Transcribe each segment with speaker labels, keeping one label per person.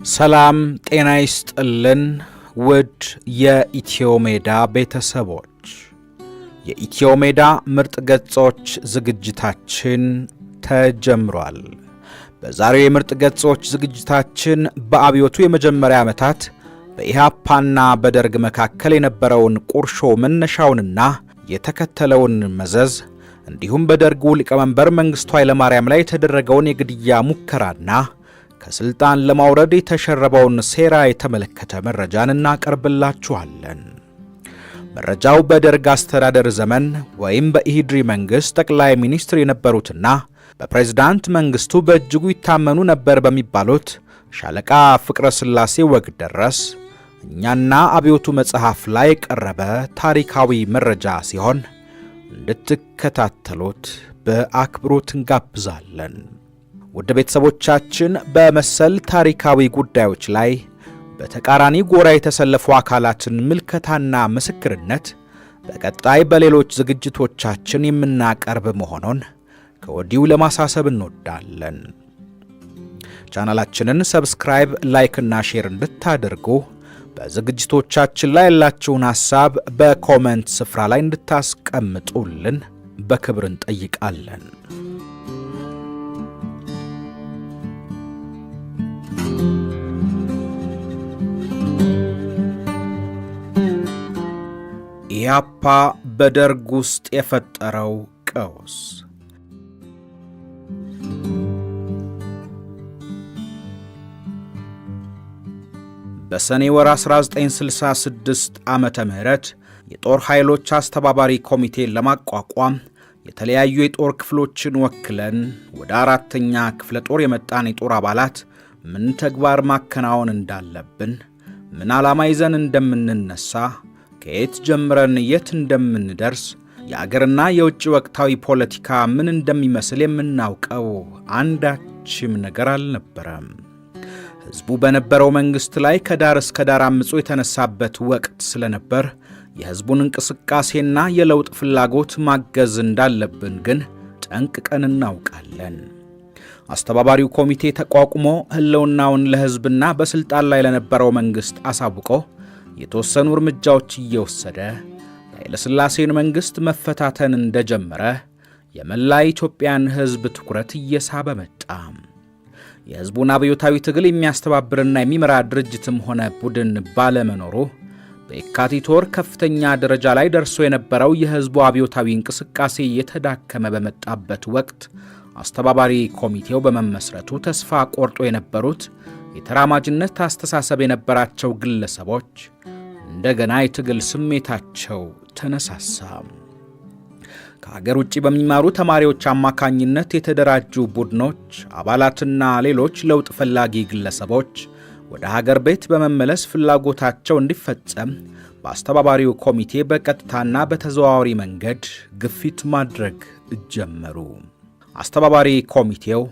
Speaker 1: ሰላም ጤና ይስጥልን ውድ የኢትዮሜዳ ቤተሰቦች የኢትዮሜዳ ምርጥ ገጾች ዝግጅታችን ተጀምሯል። በዛሬው የምርጥ ገጾች ዝግጅታችን በአብዮቱ የመጀመሪያ ዓመታት በኢሃፓና በደርግ መካከል የነበረውን ቁርሾ መነሻውንና የተከተለውን መዘዝ እንዲሁም በደርጉ ሊቀመንበር መንግስቱ ኃይለማርያም ላይ የተደረገውን የግድያ ሙከራና ከስልጣን ለማውረድ የተሸረበውን ሴራ የተመለከተ መረጃን እናቀርብላችኋለን። መረጃው በደርግ አስተዳደር ዘመን ወይም በኢህድሪ መንግስት ጠቅላይ ሚኒስትር የነበሩትና በፕሬዝዳንት መንግስቱ በእጅጉ ይታመኑ ነበር በሚባሉት ሻለቃ ፍቅረ ሥላሴ ወግደረስ እኛና አብዮቱ መጽሐፍ ላይ ቀረበ ታሪካዊ መረጃ ሲሆን እንድትከታተሉት በአክብሮት እንጋብዛለን። ውድ ቤተሰቦቻችን በመሰል ታሪካዊ ጉዳዮች ላይ በተቃራኒ ጎራ የተሰለፉ አካላትን ምልከታና ምስክርነት በቀጣይ በሌሎች ዝግጅቶቻችን የምናቀርብ መሆኑን ከወዲሁ ለማሳሰብ እንወዳለን። ቻናላችንን ሰብስክራይብ፣ ላይክ እና ሼር እንድታደርጉ በዝግጅቶቻችን ላይ ያላችሁን ሐሳብ በኮሜንት ስፍራ ላይ እንድታስቀምጡልን በክብር እንጠይቃለን። ኢሃፓ በደርግ ውስጥ የፈጠረው ቀውስ። በሰኔ ወር 1966 ዓመተ ምህረት የጦር ኃይሎች አስተባባሪ ኮሚቴን ለማቋቋም የተለያዩ የጦር ክፍሎችን ወክለን ወደ 4ኛ ክፍለ ጦር የመጣን የጦር አባላት ምን ተግባር ማከናወን እንዳለብን፣ ምን ዓላማ ይዘን እንደምንነሳ፣ ከየት ጀምረን የት እንደምንደርስ፣ የአገርና የውጭ ወቅታዊ ፖለቲካ ምን እንደሚመስል የምናውቀው አንዳችም ነገር አልነበረም። ሕዝቡ በነበረው መንግሥት ላይ ከዳር እስከ ዳር አምጾ የተነሳበት ወቅት ስለነበር የሕዝቡን እንቅስቃሴና የለውጥ ፍላጎት ማገዝ እንዳለብን ግን ጠንቅቀን እናውቃለን። አስተባባሪው ኮሚቴ ተቋቁሞ ሕልውናውን ለሕዝብና በሥልጣን ላይ ለነበረው መንግሥት አሳውቆ የተወሰኑ እርምጃዎች እየወሰደ የኃይለሥላሴን መንግሥት መፈታተን እንደጀመረ የመላ ኢትዮጵያን ሕዝብ ትኩረት እየሳበ መጣ። የሕዝቡን አብዮታዊ ትግል የሚያስተባብርና የሚመራ ድርጅትም ሆነ ቡድን ባለመኖሩ በየካቲት ወር ከፍተኛ ደረጃ ላይ ደርሶ የነበረው የሕዝቡ አብዮታዊ እንቅስቃሴ የተዳከመ በመጣበት ወቅት አስተባባሪ ኮሚቴው በመመስረቱ ተስፋ ቆርጦ የነበሩት የተራማጅነት አስተሳሰብ የነበራቸው ግለሰቦች እንደገና የትግል ስሜታቸው ተነሳሳ። ከሀገር ውጭ በሚማሩ ተማሪዎች አማካኝነት የተደራጁ ቡድኖች አባላትና ሌሎች ለውጥ ፈላጊ ግለሰቦች ወደ ሀገር ቤት በመመለስ ፍላጎታቸው እንዲፈጸም በአስተባባሪው ኮሚቴ በቀጥታና በተዘዋዋሪ መንገድ ግፊት ማድረግ ጀመሩ። አስተባባሪ ኮሚቴው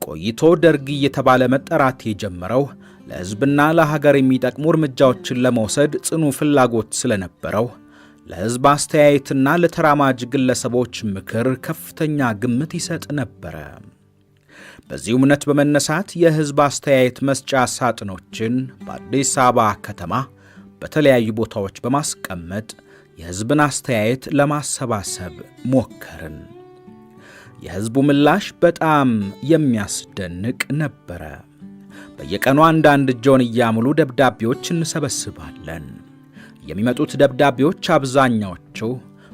Speaker 1: ቆይቶ ደርግ እየተባለ መጠራት የጀመረው ለሕዝብና ለሀገር የሚጠቅሙ እርምጃዎችን ለመውሰድ ጽኑ ፍላጎት ስለነበረው ለሕዝብ አስተያየትና ለተራማጅ ግለሰቦች ምክር ከፍተኛ ግምት ይሰጥ ነበረ። በዚህ እምነት በመነሳት የሕዝብ አስተያየት መስጫ ሳጥኖችን በአዲስ አበባ ከተማ በተለያዩ ቦታዎች በማስቀመጥ የሕዝብን አስተያየት ለማሰባሰብ ሞከርን። የሕዝቡ ምላሽ በጣም የሚያስደንቅ ነበረ። በየቀኑ አንዳንድ ጆንያ ሙሉ ደብዳቤዎች እንሰበስባለን። የሚመጡት ደብዳቤዎች አብዛኛዎቹ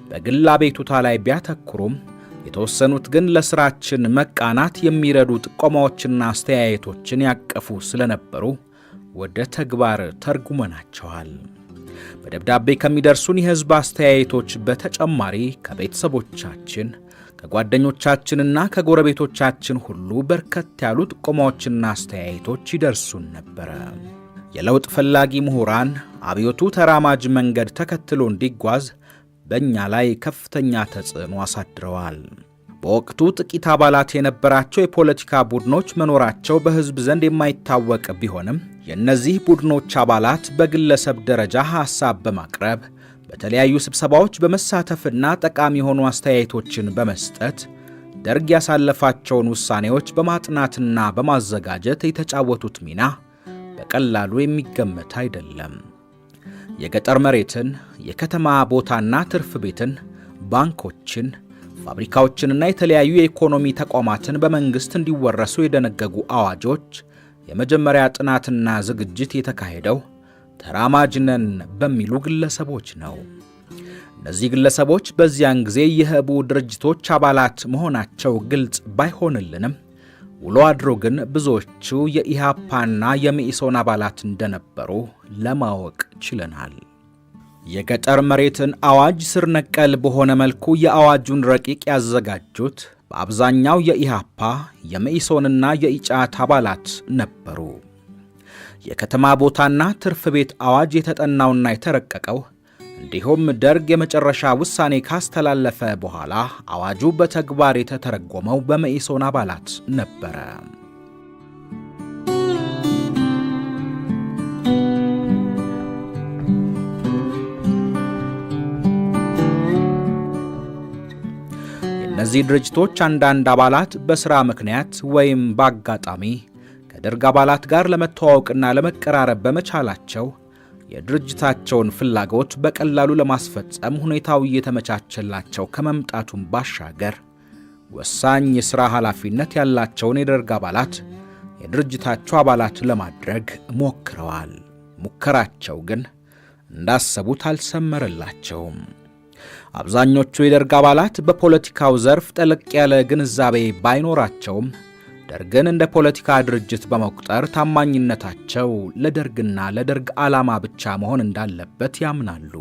Speaker 1: በግል አቤቱታ ላይ ቢያተኩሩም የተወሰኑት ግን ለሥራችን መቃናት የሚረዱ ጥቆማዎችና አስተያየቶችን ያቀፉ ስለነበሩ ወደ ተግባር ተርጉመናቸዋል። በደብዳቤ ከሚደርሱን የሕዝብ አስተያየቶች በተጨማሪ ከቤተሰቦቻችን ከጓደኞቻችንና ከጎረቤቶቻችን ሁሉ በርከት ያሉ ጥቆማዎችና አስተያየቶች ይደርሱን ነበረ። የለውጥ ፈላጊ ምሁራን አብዮቱ ተራማጅ መንገድ ተከትሎ እንዲጓዝ በእኛ ላይ ከፍተኛ ተጽዕኖ አሳድረዋል። በወቅቱ ጥቂት አባላት የነበራቸው የፖለቲካ ቡድኖች መኖራቸው በሕዝብ ዘንድ የማይታወቅ ቢሆንም የእነዚህ ቡድኖች አባላት በግለሰብ ደረጃ ሐሳብ በማቅረብ በተለያዩ ስብሰባዎች በመሳተፍና ጠቃሚ የሆኑ አስተያየቶችን በመስጠት ደርግ ያሳለፋቸውን ውሳኔዎች በማጥናትና በማዘጋጀት የተጫወቱት ሚና በቀላሉ የሚገመት አይደለም። የገጠር መሬትን፣ የከተማ ቦታና ትርፍ ቤትን፣ ባንኮችን፣ ፋብሪካዎችንና የተለያዩ የኢኮኖሚ ተቋማትን በመንግስት እንዲወረሱ የደነገጉ አዋጆች የመጀመሪያ ጥናትና ዝግጅት የተካሄደው ተራማጅ ነን በሚሉ ግለሰቦች ነው። እነዚህ ግለሰቦች በዚያን ጊዜ የህቡ ድርጅቶች አባላት መሆናቸው ግልጽ ባይሆንልንም ውሎ አድሮ ግን ብዙዎቹ የኢሃፓና የመኢሶን አባላት እንደነበሩ ለማወቅ ችለናል። የገጠር መሬትን አዋጅ ስር ነቀል በሆነ መልኩ የአዋጁን ረቂቅ ያዘጋጁት በአብዛኛው የኢሃፓ የመኢሶንና የኢጫት አባላት ነበሩ። የከተማ ቦታና ትርፍ ቤት አዋጅ የተጠናውና የተረቀቀው እንዲሁም ደርግ የመጨረሻ ውሳኔ ካስተላለፈ በኋላ አዋጁ በተግባር የተተረጎመው በመኢሶን አባላት ነበረ። የእነዚህ ድርጅቶች አንዳንድ አባላት በሥራ ምክንያት ወይም በአጋጣሚ ከደርግ አባላት ጋር ለመተዋወቅና ለመቀራረብ በመቻላቸው የድርጅታቸውን ፍላጎት በቀላሉ ለማስፈጸም ሁኔታው እየተመቻቸላቸው ከመምጣቱም ባሻገር ወሳኝ የሥራ ኃላፊነት ያላቸውን የደርግ አባላት የድርጅታቸው አባላት ለማድረግ ሞክረዋል። ሙከራቸው ግን እንዳሰቡት አልሰመረላቸውም። አብዛኞቹ የደርግ አባላት በፖለቲካው ዘርፍ ጠለቅ ያለ ግንዛቤ ባይኖራቸውም ደርግን እንደ ፖለቲካ ድርጅት በመቁጠር ታማኝነታቸው ለደርግና ለደርግ ዓላማ ብቻ መሆን እንዳለበት ያምናሉ።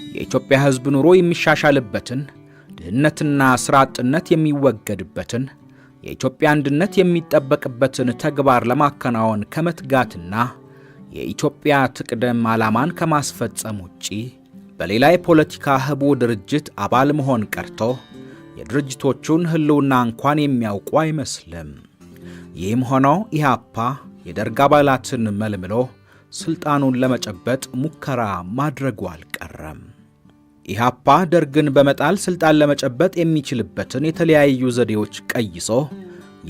Speaker 1: የኢትዮጵያ ሕዝብ ኑሮ የሚሻሻልበትን፣ ድህነትና ሥራ አጥነት የሚወገድበትን፣ የኢትዮጵያ አንድነት የሚጠበቅበትን ተግባር ለማከናወን ከመትጋትና የኢትዮጵያ ትቅደም ዓላማን ከማስፈጸም ውጪ በሌላ የፖለቲካ ህቡ ድርጅት አባል መሆን ቀርቶ የድርጅቶቹን ህልውና እንኳን የሚያውቁ አይመስልም። ይህም ሆኖ ኢሃፓ የደርግ አባላትን መልምሎ ስልጣኑን ለመጨበጥ ሙከራ ማድረጉ አልቀረም። ኢሃፓ ደርግን በመጣል ስልጣን ለመጨበጥ የሚችልበትን የተለያዩ ዘዴዎች ቀይሶ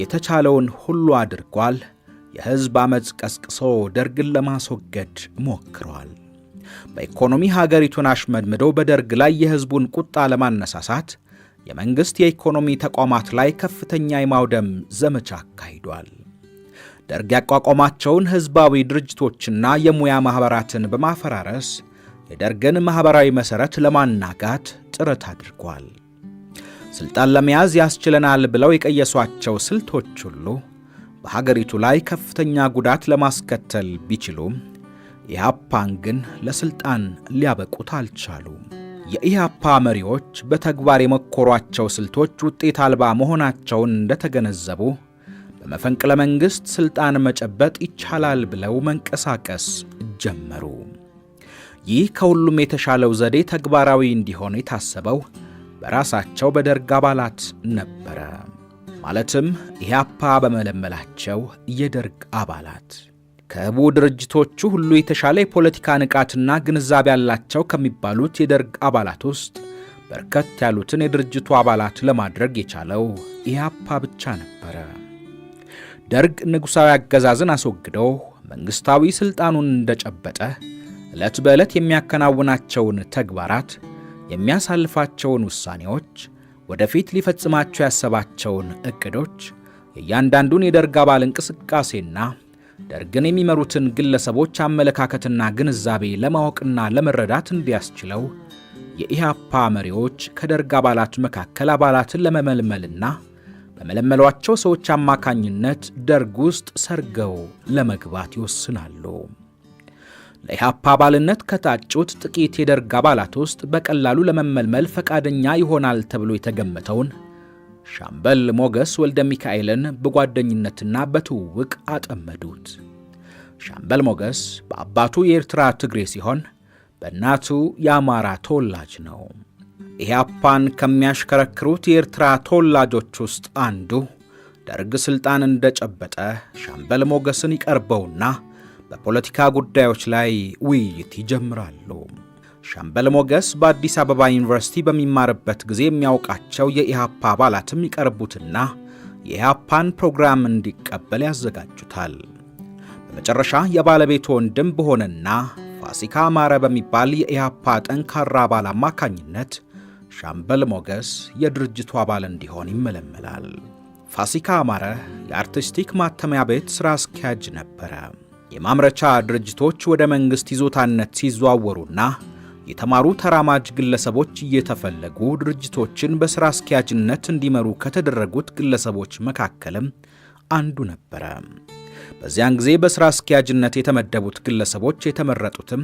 Speaker 1: የተቻለውን ሁሉ አድርጓል። የህዝብ አመጽ ቀስቅሶ ደርግን ለማስወገድ ሞክሯል። በኢኮኖሚ ሀገሪቱን አሽመድምዶ በደርግ ላይ የህዝቡን ቁጣ ለማነሳሳት የመንግስት የኢኮኖሚ ተቋማት ላይ ከፍተኛ የማውደም ዘመቻ አካሂዷል። ደርግ ያቋቋማቸውን ህዝባዊ ድርጅቶችና የሙያ ማህበራትን በማፈራረስ የደርግን ማህበራዊ መሰረት ለማናጋት ጥረት አድርጓል። ስልጣን ለመያዝ ያስችለናል ብለው የቀየሷቸው ስልቶች ሁሉ በሀገሪቱ ላይ ከፍተኛ ጉዳት ለማስከተል ቢችሉም ኢሃፓን ግን ለስልጣን ሊያበቁት አልቻሉም። የኢሃፓ መሪዎች በተግባር የመኮሯቸው ስልቶች ውጤት አልባ መሆናቸውን እንደተገነዘቡ በመፈንቅለ መንግሥት ስልጣን መጨበጥ ይቻላል ብለው መንቀሳቀስ ጀመሩ። ይህ ከሁሉም የተሻለው ዘዴ ተግባራዊ እንዲሆን የታሰበው በራሳቸው በደርግ አባላት ነበረ። ማለትም ኢሃፓ በመለመላቸው የደርግ አባላት ከህቡ ድርጅቶቹ ሁሉ የተሻለ የፖለቲካ ንቃትና ግንዛቤ ያላቸው ከሚባሉት የደርግ አባላት ውስጥ በርከት ያሉትን የድርጅቱ አባላት ለማድረግ የቻለው ኢሃፓ ብቻ ነበረ። ደርግ ንጉሣዊ አገዛዝን አስወግዶ መንግሥታዊ ሥልጣኑን እንደጨበጠ ዕለት በዕለት የሚያከናውናቸውን ተግባራት፣ የሚያሳልፋቸውን ውሳኔዎች፣ ወደፊት ሊፈጽማቸው ያሰባቸውን ዕቅዶች፣ የእያንዳንዱን የደርግ አባል እንቅስቃሴና ደርግን የሚመሩትን ግለሰቦች አመለካከትና ግንዛቤ ለማወቅና ለመረዳት እንዲያስችለው የኢሃፓ መሪዎች ከደርግ አባላት መካከል አባላትን ለመመልመልና በመለመሏቸው ሰዎች አማካኝነት ደርግ ውስጥ ሰርገው ለመግባት ይወስናሉ። ለኢሃፓ አባልነት ከታጩት ጥቂት የደርግ አባላት ውስጥ በቀላሉ ለመመልመል ፈቃደኛ ይሆናል ተብሎ የተገመተውን ሻምበል ሞገስ ወልደ ሚካኤልን በጓደኝነትና በትውውቅ አጠመዱት። ሻምበል ሞገስ በአባቱ የኤርትራ ትግሬ ሲሆን በእናቱ የአማራ ተወላጅ ነው። ኢሃፓን ከሚያሽከረክሩት የኤርትራ ተወላጆች ውስጥ አንዱ ደርግ ስልጣን እንደጨበጠ ሻምበል ሞገስን ይቀርበውና በፖለቲካ ጉዳዮች ላይ ውይይት ይጀምራሉ። ሻምበል ሞገስ በአዲስ አበባ ዩኒቨርሲቲ በሚማርበት ጊዜ የሚያውቃቸው የኢሃፓ አባላትም ይቀርቡትና የኢሃፓን ፕሮግራም እንዲቀበል ያዘጋጁታል። በመጨረሻ የባለቤቱ ወንድም በሆነና ፋሲካ አማረ በሚባል የኢህአፓ ጠንካራ አባል አማካኝነት ሻምበል ሞገስ የድርጅቱ አባል እንዲሆን ይመለመላል። ፋሲካ አማረ የአርቲስቲክ ማተሚያ ቤት ሥራ አስኪያጅ ነበረ። የማምረቻ ድርጅቶች ወደ መንግሥት ይዞታነት ሲዘዋወሩና የተማሩ ተራማጅ ግለሰቦች እየተፈለጉ ድርጅቶችን በሥራ አስኪያጅነት እንዲመሩ ከተደረጉት ግለሰቦች መካከልም አንዱ ነበረ። በዚያን ጊዜ በሥራ አስኪያጅነት የተመደቡት ግለሰቦች የተመረጡትም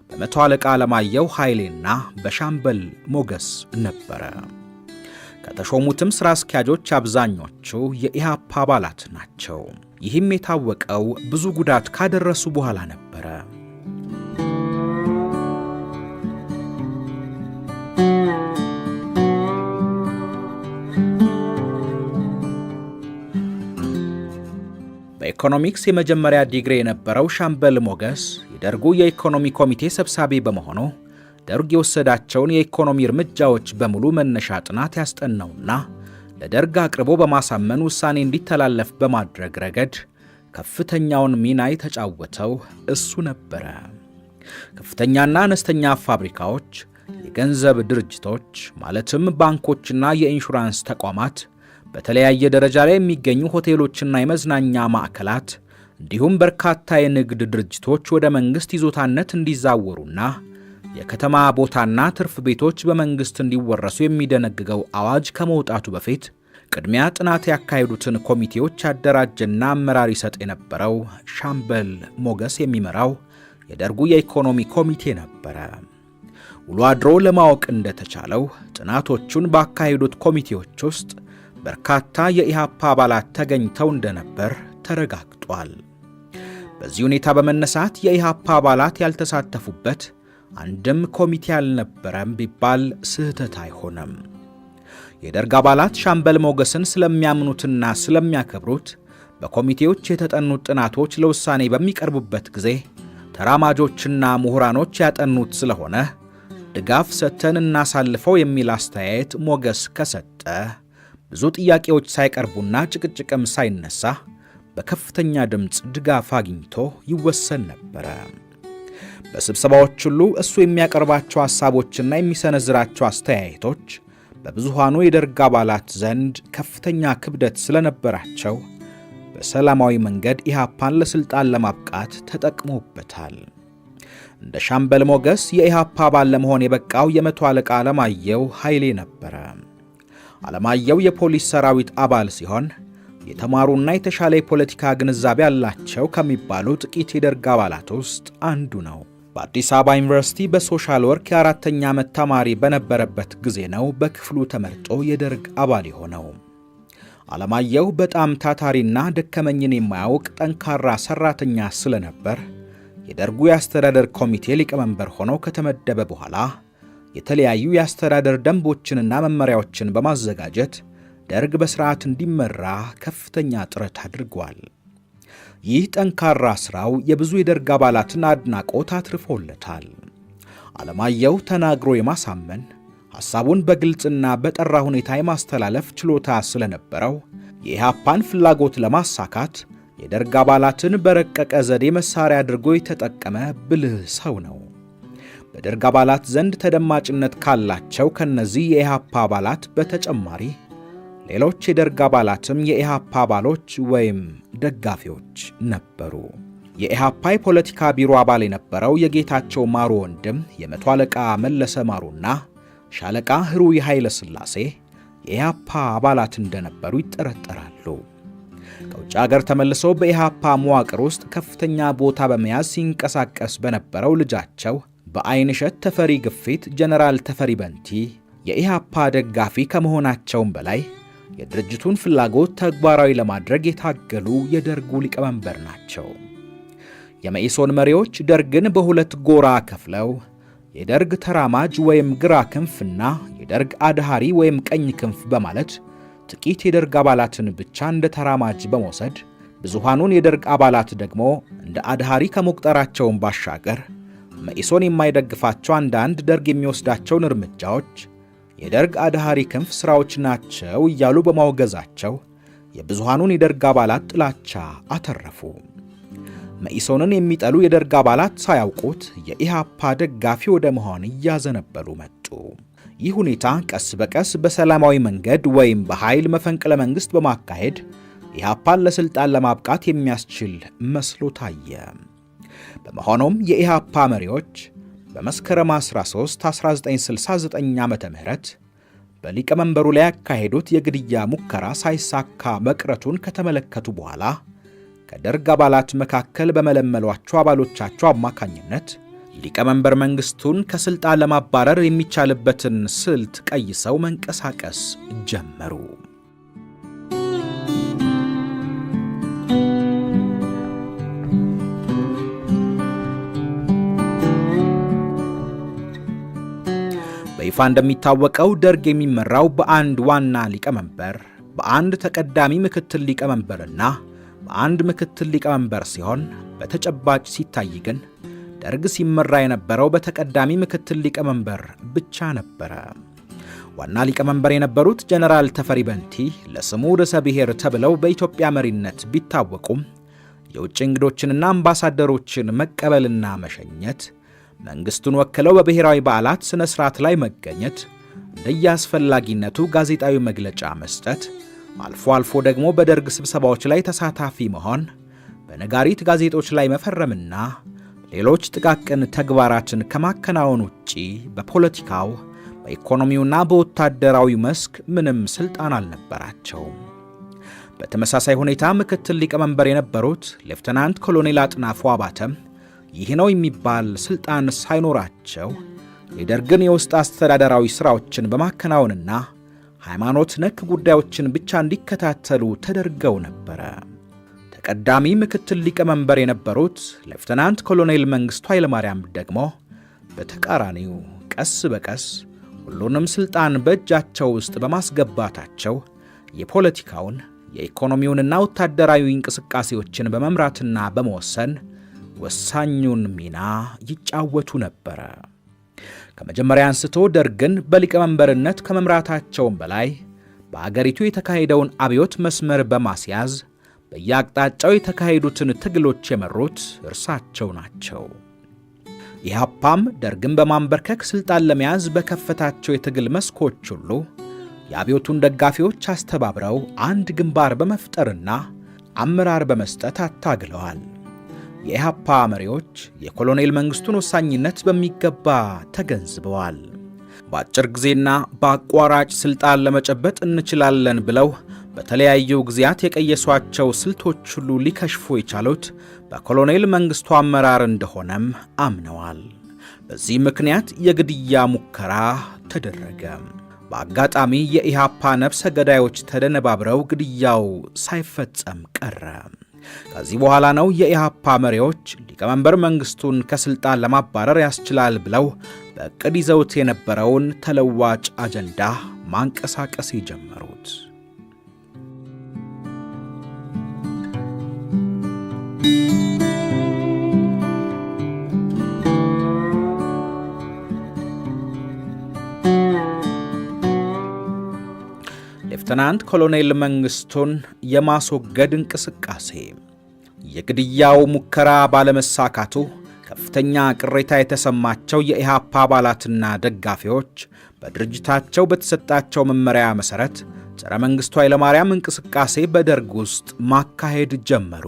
Speaker 1: በመቶ አለቃ አለማየሁ ኃይሌና በሻምበል ሞገስ ነበረ። ከተሾሙትም ሥራ አስኪያጆች አብዛኞቹ የኢህአፓ አባላት ናቸው። ይህም የታወቀው ብዙ ጉዳት ካደረሱ በኋላ ነበረ። በኢኮኖሚክስ የመጀመሪያ ዲግሪ የነበረው ሻምበል ሞገስ የደርጉ የኢኮኖሚ ኮሚቴ ሰብሳቢ በመሆኑ ደርግ የወሰዳቸውን የኢኮኖሚ እርምጃዎች በሙሉ መነሻ ጥናት ያስጠናውና ለደርግ አቅርቦ በማሳመን ውሳኔ እንዲተላለፍ በማድረግ ረገድ ከፍተኛውን ሚና የተጫወተው እሱ ነበረ። ከፍተኛና አነስተኛ ፋብሪካዎች፣ የገንዘብ ድርጅቶች ማለትም ባንኮችና የኢንሹራንስ ተቋማት፣ በተለያየ ደረጃ ላይ የሚገኙ ሆቴሎችና የመዝናኛ ማዕከላት እንዲሁም በርካታ የንግድ ድርጅቶች ወደ መንግሥት ይዞታነት እንዲዛወሩና የከተማ ቦታና ትርፍ ቤቶች በመንግሥት እንዲወረሱ የሚደነግገው አዋጅ ከመውጣቱ በፊት ቅድሚያ ጥናት ያካሄዱትን ኮሚቴዎች ያደራጀና አመራር ይሰጥ የነበረው ሻምበል ሞገስ የሚመራው የደርጉ የኢኮኖሚ ኮሚቴ ነበረ። ውሎ አድሮ ለማወቅ እንደተቻለው ጥናቶቹን ባካሄዱት ኮሚቴዎች ውስጥ በርካታ የኢህአፓ አባላት ተገኝተው እንደነበር ተረጋግጧል። በዚህ ሁኔታ በመነሳት የኢህአፓ አባላት ያልተሳተፉበት አንድም ኮሚቴ አልነበረም ቢባል ስህተት አይሆንም። የደርግ አባላት ሻምበል ሞገስን ስለሚያምኑትና ስለሚያከብሩት በኮሚቴዎች የተጠኑት ጥናቶች ለውሳኔ በሚቀርቡበት ጊዜ ተራማጆችና ምሁራኖች ያጠኑት ስለሆነ ድጋፍ ሰጥተን እናሳልፈው የሚል አስተያየት ሞገስ ከሰጠ ብዙ ጥያቄዎች ሳይቀርቡና ጭቅጭቅም ሳይነሳ በከፍተኛ ድምፅ ድጋፍ አግኝቶ ይወሰን ነበረ። በስብሰባዎች ሁሉ እሱ የሚያቀርባቸው ሐሳቦችና የሚሰነዝራቸው አስተያየቶች በብዙሃኑ የደርግ አባላት ዘንድ ከፍተኛ ክብደት ስለነበራቸው በሰላማዊ መንገድ ኢህአፓን ለሥልጣን ለማብቃት ተጠቅሞበታል። እንደ ሻምበል ሞገስ የኢህአፓ አባል ለመሆን የበቃው የመቶ አለቃ አለማየሁ ኃይሌ ነበረ። አለማየሁ የፖሊስ ሰራዊት አባል ሲሆን የተማሩና የተሻለ የፖለቲካ ግንዛቤ ያላቸው ከሚባሉ ጥቂት የደርግ አባላት ውስጥ አንዱ ነው። በአዲስ አበባ ዩኒቨርሲቲ በሶሻል ወርክ የአራተኛ ዓመት ተማሪ በነበረበት ጊዜ ነው በክፍሉ ተመርጦ የደርግ አባል የሆነው። አለማየሁ በጣም ታታሪና ደከመኝን የማያውቅ ጠንካራ ሰራተኛ ስለነበር የደርጉ የአስተዳደር ኮሚቴ ሊቀመንበር ሆኖ ከተመደበ በኋላ የተለያዩ የአስተዳደር ደንቦችንና መመሪያዎችን በማዘጋጀት ደርግ በሥርዓት እንዲመራ ከፍተኛ ጥረት አድርጓል። ይህ ጠንካራ ሥራው የብዙ የደርግ አባላትን አድናቆት አትርፎለታል። አለማየሁ ተናግሮ የማሳመን ሐሳቡን በግልጽና በጠራ ሁኔታ የማስተላለፍ ችሎታ ስለነበረው የኢህአፓን ፍላጎት ለማሳካት የደርግ አባላትን በረቀቀ ዘዴ መሳሪያ አድርጎ የተጠቀመ ብልህ ሰው ነው። በደርግ አባላት ዘንድ ተደማጭነት ካላቸው ከነዚህ የኢህአፓ አባላት በተጨማሪ ሌሎች የደርግ አባላትም የኢህአፓ አባሎች ወይም ደጋፊዎች ነበሩ። የኢህአፓ የፖለቲካ ቢሮ አባል የነበረው የጌታቸው ማሩ ወንድም የመቶ አለቃ መለሰ ማሩና ሻለቃ ህሩይ ኃይለ ሥላሴ የኢህአፓ አባላት እንደነበሩ ይጠረጠራሉ። ከውጭ አገር ተመልሰው በኢህአፓ መዋቅር ውስጥ ከፍተኛ ቦታ በመያዝ ሲንቀሳቀስ በነበረው ልጃቸው በአይንሸት ተፈሪ ግፊት ጀነራል ተፈሪ በንቲ የኢህአፓ ደጋፊ ከመሆናቸውም በላይ የድርጅቱን ፍላጎት ተግባራዊ ለማድረግ የታገሉ የደርጉ ሊቀመንበር ናቸው። የመኢሶን መሪዎች ደርግን በሁለት ጎራ ከፍለው የደርግ ተራማጅ ወይም ግራ ክንፍና የደርግ አድሃሪ ወይም ቀኝ ክንፍ በማለት ጥቂት የደርግ አባላትን ብቻ እንደ ተራማጅ በመውሰድ ብዙሃኑን የደርግ አባላት ደግሞ እንደ አድሃሪ ከመቁጠራቸውን ባሻገር መኢሶን የማይደግፋቸው አንዳንድ ደርግ የሚወስዳቸውን እርምጃዎች የደርግ አድሃሪ ክንፍ ሥራዎች ናቸው እያሉ በማውገዛቸው የብዙሃኑን የደርግ አባላት ጥላቻ አተረፉ። መኢሶንን የሚጠሉ የደርግ አባላት ሳያውቁት የኢሃፓ ደጋፊ ወደ መሆን እያዘነበሉ መጡ። ይህ ሁኔታ ቀስ በቀስ በሰላማዊ መንገድ ወይም በኃይል መፈንቅለ መንግስት በማካሄድ ኢሃፓን ለስልጣን ለማብቃት የሚያስችል መስሎ ታየ። በመሆኑም የኢሃፓ መሪዎች በመስከረም 13 1969 ዓመተ ምህረት በሊቀመንበሩ ላይ ያካሄዱት የግድያ ሙከራ ሳይሳካ መቅረቱን ከተመለከቱ በኋላ ከደርግ አባላት መካከል በመለመሏቸው አባሎቻቸው አማካኝነት ሊቀመንበር መንግስቱን ከስልጣን ለማባረር የሚቻልበትን ስልት ቀይሰው መንቀሳቀስ ጀመሩ። በይፋ እንደሚታወቀው ደርግ የሚመራው በአንድ ዋና ሊቀመንበር፣ በአንድ ተቀዳሚ ምክትል ሊቀመንበርና በአንድ ምክትል ሊቀመንበር ሲሆን በተጨባጭ ሲታይ ግን ደርግ ሲመራ የነበረው በተቀዳሚ ምክትል ሊቀመንበር ብቻ ነበረ። ዋና ሊቀመንበር የነበሩት ጀነራል ተፈሪ በንቲ ለስሙ ርዕሰ ብሔር ተብለው በኢትዮጵያ መሪነት ቢታወቁም የውጭ እንግዶችንና አምባሳደሮችን መቀበልና መሸኘት፣ መንግስቱን ወክለው በብሔራዊ በዓላት ስነ ስርዓት ላይ መገኘት፣ እንደየአስፈላጊነቱ ጋዜጣዊ መግለጫ መስጠት፣ አልፎ አልፎ ደግሞ በደርግ ስብሰባዎች ላይ ተሳታፊ መሆን፣ በነጋሪት ጋዜጦች ላይ መፈረምና ሌሎች ጥቃቅን ተግባራትን ከማከናወን ውጪ በፖለቲካው፣ በኢኮኖሚውና በወታደራዊ መስክ ምንም ስልጣን አልነበራቸውም። በተመሳሳይ ሁኔታ ምክትል ሊቀመንበር የነበሩት ሌፍተናንት ኮሎኔል አጥናፉ አባተም ይህ ነው የሚባል ስልጣን ሳይኖራቸው የደርግን የውስጥ አስተዳደራዊ ሥራዎችን በማከናወንና ሃይማኖት ነክ ጉዳዮችን ብቻ እንዲከታተሉ ተደርገው ነበረ። ተቀዳሚ ምክትል ሊቀመንበር የነበሩት ሌፍተናንት ኮሎኔል መንግስቱ ኃይለማርያም ደግሞ በተቃራኒው ቀስ በቀስ ሁሉንም ስልጣን በእጃቸው ውስጥ በማስገባታቸው የፖለቲካውን፣ የኢኮኖሚውንና ወታደራዊ እንቅስቃሴዎችን በመምራትና በመወሰን ወሳኙን ሚና ይጫወቱ ነበረ። ከመጀመሪያ አንስቶ ደርግን በሊቀመንበርነት ከመምራታቸውም በላይ በአገሪቱ የተካሄደውን አብዮት መስመር በማስያዝ በየአቅጣጫው የተካሄዱትን ትግሎች የመሩት እርሳቸው ናቸው። ኢሃፓም ደርግን በማንበርከክ ስልጣን ለመያዝ በከፈታቸው የትግል መስኮች ሁሉ የአብዮቱን ደጋፊዎች አስተባብረው አንድ ግንባር በመፍጠርና አመራር በመስጠት አታግለዋል። የኢሃፓ መሪዎች የኮሎኔል መንግስቱን ወሳኝነት በሚገባ ተገንዝበዋል። በአጭር ጊዜና በአቋራጭ ስልጣን ለመጨበጥ እንችላለን ብለው በተለያዩ ጊዜያት የቀየሷቸው ስልቶች ሁሉ ሊከሽፉ የቻሉት በኮሎኔል መንግስቱ አመራር እንደሆነም አምነዋል። በዚህ ምክንያት የግድያ ሙከራ ተደረገ። በአጋጣሚ የኢሃፓ ነፍሰ ገዳዮች ተደነባብረው ግድያው ሳይፈጸም ቀረ። ከዚህ በኋላ ነው የኢሃፓ መሪዎች ሊቀመንበር መንግስቱን ከስልጣን ለማባረር ያስችላል ብለው በእቅድ ይዘውት የነበረውን ተለዋጭ አጀንዳ ማንቀሳቀስ የጀመሩት። ሌፍተናንት ኮሎኔል መንግስቱን የማስወገድ እንቅስቃሴ። የግድያው ሙከራ ባለመሳካቱ ከፍተኛ ቅሬታ የተሰማቸው የኢሃፓ አባላትና ደጋፊዎች በድርጅታቸው በተሰጣቸው መመሪያ መሠረት ጸረ መንግስቱ ኃይለማርያም እንቅስቃሴ በደርግ ውስጥ ማካሄድ ጀመሩ።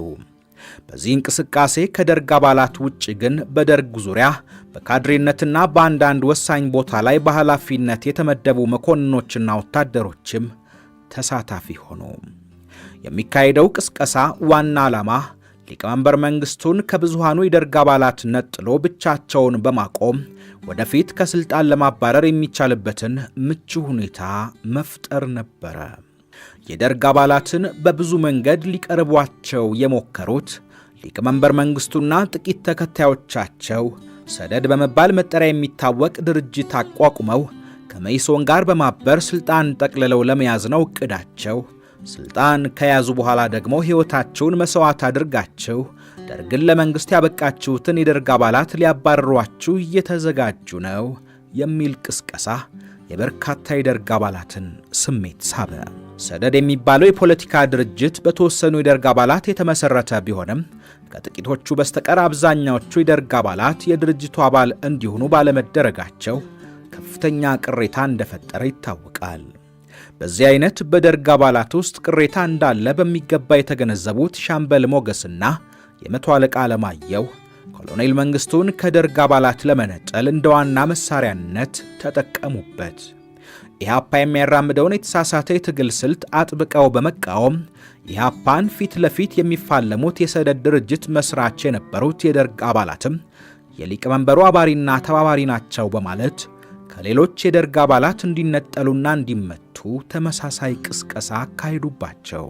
Speaker 1: በዚህ እንቅስቃሴ ከደርግ አባላት ውጭ ግን በደርግ ዙሪያ በካድሬነትና በአንዳንድ ወሳኝ ቦታ ላይ በኃላፊነት የተመደቡ መኮንኖችና ወታደሮችም ተሳታፊ ሆኑ። የሚካሄደው ቅስቀሳ ዋና ዓላማ ሊቀመንበር መንግስቱን ከብዙሃኑ የደርግ አባላት ነጥሎ ብቻቸውን በማቆም ወደፊት ከስልጣን ለማባረር የሚቻልበትን ምቹ ሁኔታ መፍጠር ነበረ። የደርግ አባላትን በብዙ መንገድ ሊቀርቧቸው የሞከሩት ሊቀመንበር መንግስቱና ጥቂት ተከታዮቻቸው ሰደድ በመባል መጠሪያ የሚታወቅ ድርጅት አቋቁመው ከመኢሶን ጋር በማበር ስልጣን ጠቅልለው ለመያዝ ነው እቅዳቸው። ስልጣን ከያዙ በኋላ ደግሞ ሕይወታቸውን መስዋዕት አድርጋችሁ ደርግን ለመንግስት ያበቃችሁትን የደርግ አባላት ሊያባርሯችሁ እየተዘጋጁ ነው የሚል ቅስቀሳ የበርካታ የደርግ አባላትን ስሜት ሳበ። ሰደድ የሚባለው የፖለቲካ ድርጅት በተወሰኑ የደርግ አባላት የተመሰረተ ቢሆንም ከጥቂቶቹ በስተቀር አብዛኛዎቹ የደርግ አባላት የድርጅቱ አባል እንዲሆኑ ባለመደረጋቸው ከፍተኛ ቅሬታ እንደፈጠረ ይታወቃል። በዚህ አይነት በደርግ አባላት ውስጥ ቅሬታ እንዳለ በሚገባ የተገነዘቡት ሻምበል ሞገስና የመቶ አለቃ አለማየሁ ኮሎኔል መንግስቱን ከደርግ አባላት ለመነጠል እንደ ዋና መሳሪያነት ተጠቀሙበት። ኢህአፓ የሚያራምደውን የተሳሳተ የትግል ስልት አጥብቀው በመቃወም ኢህአፓን ፊት ለፊት የሚፋለሙት የሰደድ ድርጅት መስራች የነበሩት የደርግ አባላትም የሊቀመንበሩ አባሪና ተባባሪ ናቸው በማለት ከሌሎች የደርግ አባላት እንዲነጠሉና እንዲመቱ ተመሳሳይ ቅስቀሳ አካሄዱባቸው።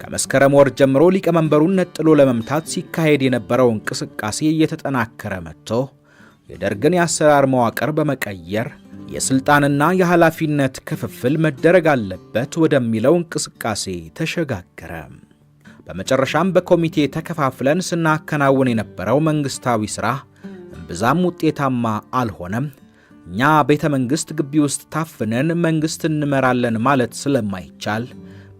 Speaker 1: ከመስከረም ወር ጀምሮ ሊቀመንበሩን ነጥሎ ለመምታት ሲካሄድ የነበረው እንቅስቃሴ እየተጠናከረ መጥቶ የደርግን የአሰራር መዋቅር በመቀየር የስልጣንና የኃላፊነት ክፍፍል መደረግ አለበት ወደሚለው እንቅስቃሴ ተሸጋገረ። በመጨረሻም በኮሚቴ ተከፋፍለን ስናከናውን የነበረው መንግስታዊ ሥራ እምብዛም ውጤታማ አልሆነም። እኛ ቤተ መንግሥት ግቢ ውስጥ ታፍነን መንግሥት እንመራለን ማለት ስለማይቻል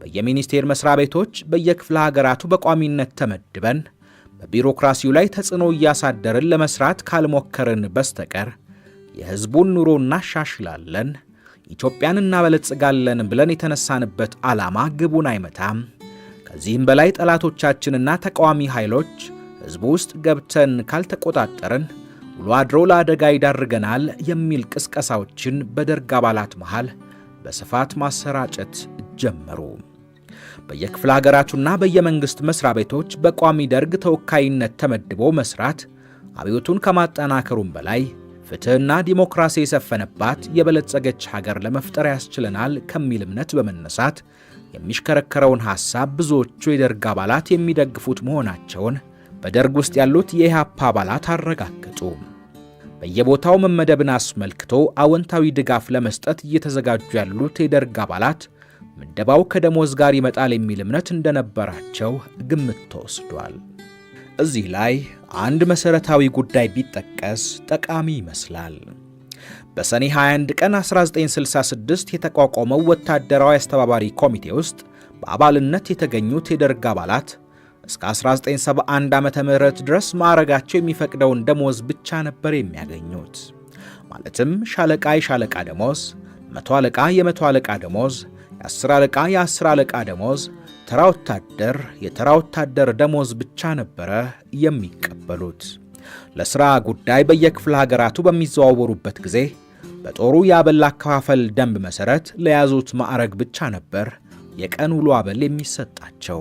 Speaker 1: በየሚኒስቴር መስሪያ ቤቶች በየክፍለ ሀገራቱ በቋሚነት ተመድበን በቢሮክራሲው ላይ ተጽዕኖ እያሳደርን ለመስራት ካልሞከርን በስተቀር የሕዝቡን ኑሮ እናሻሽላለን፣ ኢትዮጵያን እናበለጽጋለን ብለን የተነሳንበት ዓላማ ግቡን አይመታም። ከዚህም በላይ ጠላቶቻችንና ተቃዋሚ ኃይሎች ሕዝቡ ውስጥ ገብተን ካልተቆጣጠርን ውሎ አድሮ ለአደጋ ይዳርገናል የሚል ቅስቀሳዎችን በደርግ አባላት መሃል በስፋት ማሰራጨት ጀመሩ። በየክፍለ ሀገራቱና በየመንግስት መስሪያ ቤቶች በቋሚ ደርግ ተወካይነት ተመድቦ መስራት አብዮቱን ከማጠናከሩም በላይ ፍትህና ዲሞክራሲ የሰፈነባት የበለጸገች ሀገር ለመፍጠር ያስችለናል ከሚል እምነት በመነሳት የሚሽከረከረውን ሐሳብ ብዙዎቹ የደርግ አባላት የሚደግፉት መሆናቸውን በደርግ ውስጥ ያሉት የኢህአፓ አባላት አረጋገጡ። በየቦታው መመደብን አስመልክቶ አዎንታዊ ድጋፍ ለመስጠት እየተዘጋጁ ያሉት የደርግ አባላት ምደባው ከደሞዝ ጋር ይመጣል የሚል እምነት እንደነበራቸው ግምት ተወስዷል። እዚህ ላይ አንድ መሰረታዊ ጉዳይ ቢጠቀስ ጠቃሚ ይመስላል። በሰኔ 21 ቀን 1966 የተቋቋመው ወታደራዊ አስተባባሪ ኮሚቴ ውስጥ በአባልነት የተገኙት የደርግ አባላት እስከ 1971 ዓመተ ምህረት ድረስ ማዕረጋቸው የሚፈቅደውን ደሞዝ ብቻ ነበር የሚያገኙት። ማለትም ሻለቃ የሻለቃ ደሞዝ፣ መቶ አለቃ የመቶ አለቃ ደሞዝ፣ የአስር አለቃ የአስር አለቃ ደሞዝ፣ ተራ ወታደር የተራ ወታደር ደሞዝ ብቻ ነበረ የሚቀበሉት። ለሥራ ጉዳይ በየክፍለ ሀገራቱ በሚዘዋወሩበት ጊዜ በጦሩ የአበል አከፋፈል ደንብ መሠረት ለያዙት ማዕረግ ብቻ ነበር የቀን ውሎ አበል የሚሰጣቸው።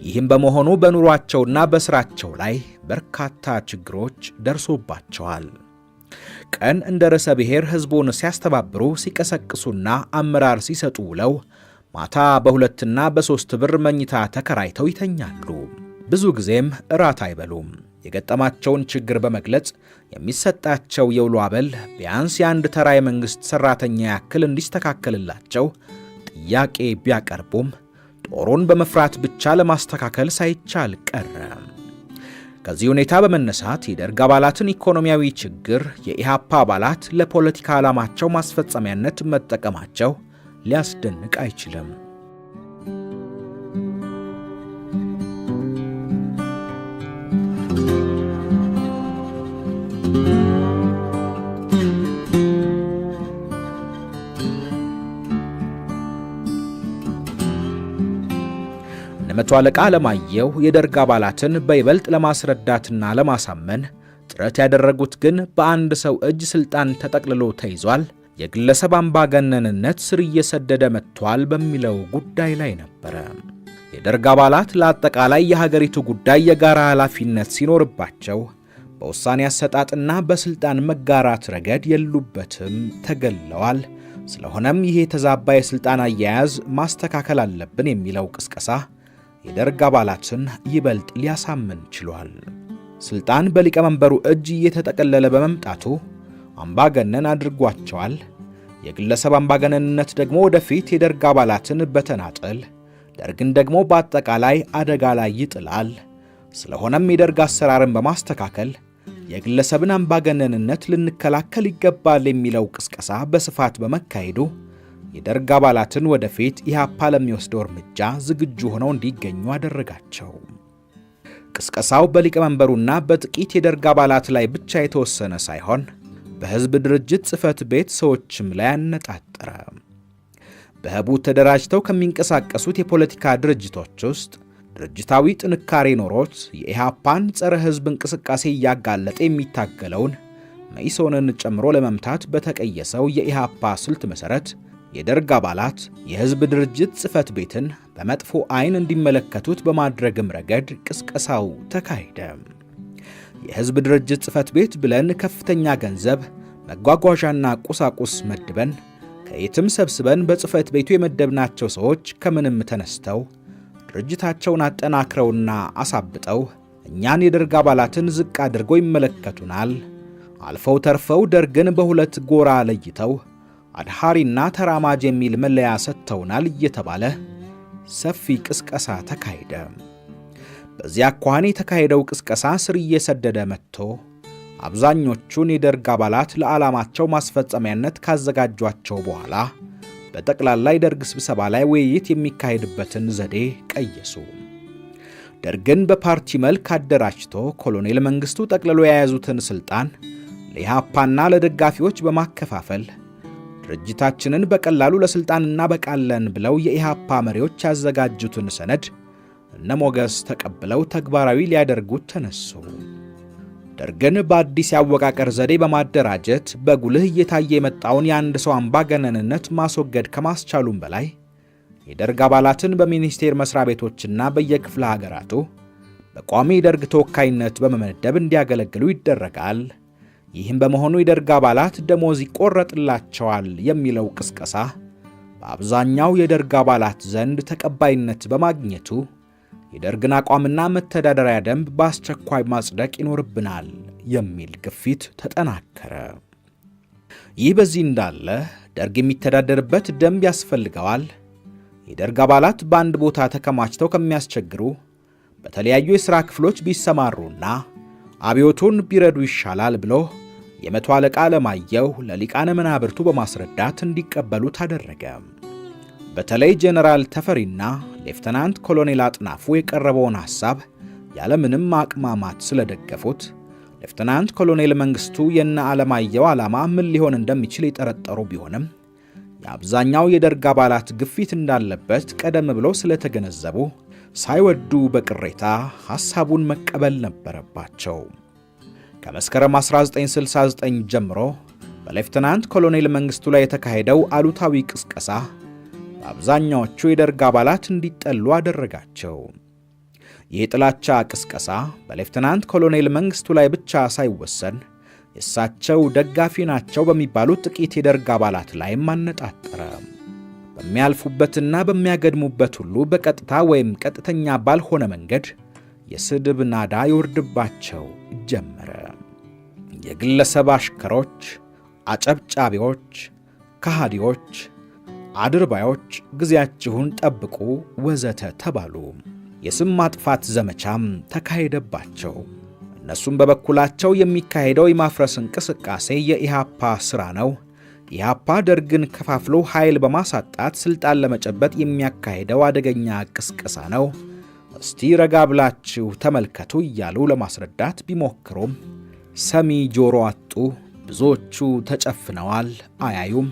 Speaker 1: ይህም በመሆኑ በኑሯቸውና በሥራቸው ላይ በርካታ ችግሮች ደርሶባቸዋል። ቀን እንደ ርዕሰ ብሔር ሕዝቡን ሲያስተባብሩ ሲቀሰቅሱና አመራር ሲሰጡ ውለው ማታ በሁለትና በሦስት ብር መኝታ ተከራይተው ይተኛሉ። ብዙ ጊዜም እራት አይበሉም። የገጠማቸውን ችግር በመግለጽ የሚሰጣቸው የውሎ አበል ቢያንስ የአንድ ተራ የመንግሥት ሠራተኛ ያክል እንዲስተካከልላቸው ጥያቄ ቢያቀርቡም ጦሩን በመፍራት ብቻ ለማስተካከል ሳይቻል ቀረ። ከዚህ ሁኔታ በመነሳት የደርግ አባላትን ኢኮኖሚያዊ ችግር የኢህአፓ አባላት ለፖለቲካ ዓላማቸው ማስፈጸሚያነት መጠቀማቸው ሊያስደንቅ አይችልም። መቶ አለቃ አለማየሁ የደርግ አባላትን በይበልጥ ለማስረዳትና ለማሳመን ጥረት ያደረጉት ግን በአንድ ሰው እጅ ስልጣን ተጠቅልሎ ተይዟል፣ የግለሰብ አምባገነንነት ስር እየሰደደ መጥቷል በሚለው ጉዳይ ላይ ነበረ። የደርግ አባላት ለአጠቃላይ የሀገሪቱ ጉዳይ የጋራ ኃላፊነት ሲኖርባቸው በውሳኔ አሰጣጥና በስልጣን መጋራት ረገድ የሉበትም፣ ተገለዋል። ስለሆነም ይሄ የተዛባ የስልጣን አያያዝ ማስተካከል አለብን የሚለው ቅስቀሳ የደርግ አባላትን ይበልጥ ሊያሳምን ችሏል። ስልጣን በሊቀመንበሩ እጅ እየተጠቀለለ በመምጣቱ አምባገነን አድርጓቸዋል። የግለሰብ አምባገነንነት ደግሞ ወደፊት የደርግ አባላትን በተናጠል ደርግን ደግሞ በአጠቃላይ አደጋ ላይ ይጥላል። ስለሆነም የደርግ አሰራርን በማስተካከል የግለሰብን አምባገነንነት ልንከላከል ይገባል የሚለው ቅስቀሳ በስፋት በመካሄዱ የደርግ አባላትን ወደፊት ኢህአፓ ለሚወስደው እርምጃ ዝግጁ ሆነው እንዲገኙ አደረጋቸው። ቅስቀሳው በሊቀመንበሩና በጥቂት የደርግ አባላት ላይ ብቻ የተወሰነ ሳይሆን በሕዝብ ድርጅት ጽሕፈት ቤት ሰዎችም ላይ አነጣጠረ። በህቡ ተደራጅተው ከሚንቀሳቀሱት የፖለቲካ ድርጅቶች ውስጥ ድርጅታዊ ጥንካሬ ኖሮት የኢህአፓን ጸረ ሕዝብ እንቅስቃሴ እያጋለጠ የሚታገለውን መኢሶንን ጨምሮ ለመምታት በተቀየሰው የኢህአፓ ስልት መሠረት የደርግ አባላት የሕዝብ ድርጅት ጽሕፈት ቤትን በመጥፎ ዓይን እንዲመለከቱት በማድረግም ረገድ ቅስቀሳው ተካሄደ። የሕዝብ ድርጅት ጽሕፈት ቤት ብለን ከፍተኛ ገንዘብ፣ መጓጓዣና ቁሳቁስ መድበን ከየትም ሰብስበን በጽሕፈት ቤቱ የመደብናቸው ሰዎች ከምንም ተነስተው ድርጅታቸውን አጠናክረውና አሳብጠው እኛን የደርግ አባላትን ዝቅ አድርገው ይመለከቱናል። አልፈው ተርፈው ደርግን በሁለት ጎራ ለይተው አድሃሪና ተራማጅ የሚል መለያ ሰጥተውናል እየተባለ ሰፊ ቅስቀሳ ተካሄደ። በዚያ አኳኋን የተካሄደው ቅስቀሳ ስር እየሰደደ መጥቶ አብዛኞቹን የደርግ አባላት ለዓላማቸው ማስፈጸሚያነት ካዘጋጇቸው በኋላ በጠቅላላ የደርግ ስብሰባ ላይ ውይይት የሚካሄድበትን ዘዴ ቀየሱ። ደርግን በፓርቲ መልክ አደራጅቶ ኮሎኔል መንግስቱ ጠቅልሎ የያዙትን ስልጣን ለኢህአፓና ለደጋፊዎች በማከፋፈል ድርጅታችንን በቀላሉ ለስልጣን እናበቃለን ብለው የኢህአፓ መሪዎች ያዘጋጁትን ሰነድ እነ ሞገስ ተቀብለው ተግባራዊ ሊያደርጉት ተነሱ። ደርግን በአዲስ ያወቃቀር ዘዴ በማደራጀት በጉልህ እየታየ የመጣውን የአንድ ሰው አምባገነንነት ማስወገድ ከማስቻሉም በላይ የደርግ አባላትን በሚኒስቴር መስሪያ ቤቶችና በየክፍለ ሀገራቱ በቋሚ የደርግ ተወካይነት በመመደብ እንዲያገለግሉ ይደረጋል። ይህም በመሆኑ የደርግ አባላት ደሞዝ ይቆረጥላቸዋል የሚለው ቅስቀሳ በአብዛኛው የደርግ አባላት ዘንድ ተቀባይነት በማግኘቱ የደርግን አቋምና መተዳደሪያ ደንብ በአስቸኳይ ማጽደቅ ይኖርብናል የሚል ግፊት ተጠናከረ። ይህ በዚህ እንዳለ ደርግ የሚተዳደርበት ደንብ ያስፈልገዋል። የደርግ አባላት በአንድ ቦታ ተከማችተው ከሚያስቸግሩ በተለያዩ የሥራ ክፍሎች ቢሰማሩና አብዮቱን ቢረዱ ይሻላል ብሎ የመቶ አለቃ አለማየሁ ለሊቃነ መናብርቱ በማስረዳት እንዲቀበሉት አደረገ። በተለይ ጄኔራል ተፈሪና ሌፍተናንት ኮሎኔል አጥናፉ የቀረበውን ሐሳብ ያለምንም አቅማማት ስለደገፉት ሌፍተናንት ኮሎኔል መንግስቱ የነ አለማየሁ ዓላማ ምን ሊሆን እንደሚችል የጠረጠሩ ቢሆንም የአብዛኛው የደርግ አባላት ግፊት እንዳለበት ቀደም ብለው ስለተገነዘቡ ሳይወዱ በቅሬታ ሐሳቡን መቀበል ነበረባቸው። ከመስከረም 1969 ጀምሮ በሌፍተናንት ኮሎኔል መንግስቱ ላይ የተካሄደው አሉታዊ ቅስቀሳ በአብዛኛዎቹ የደርግ አባላት እንዲጠሉ አደረጋቸው። ይህ ጥላቻ ቅስቀሳ በሌፍተናንት ኮሎኔል መንግስቱ ላይ ብቻ ሳይወሰን የእሳቸው ደጋፊ ናቸው በሚባሉት ጥቂት የደርግ አባላት ላይም አነጣጠረ። በሚያልፉበትና በሚያገድሙበት ሁሉ በቀጥታ ወይም ቀጥተኛ ባልሆነ መንገድ የስድብ ናዳ ይወርድባቸው ጀመረ። የግለሰብ አሽከሮች፣ አጨብጫቢዎች፣ ከሃዲዎች፣ አድርባዮች፣ ጊዜያችሁን ጠብቁ ወዘተ ተባሉ። የስም ማጥፋት ዘመቻም ተካሄደባቸው። እነሱም በበኩላቸው የሚካሄደው የማፍረስ እንቅስቃሴ የኢህአፓ ሥራ ነው፣ ኢህአፓ ደርግን ከፋፍሎ ኃይል በማሳጣት ስልጣን ለመጨበጥ የሚያካሄደው አደገኛ ቅስቀሳ ነው፣ እስቲ ረጋ ብላችሁ ተመልከቱ እያሉ ለማስረዳት ቢሞክሩም ሰሚ ጆሮ አጡ። ብዙዎቹ ተጨፍነዋል፣ አያዩም፣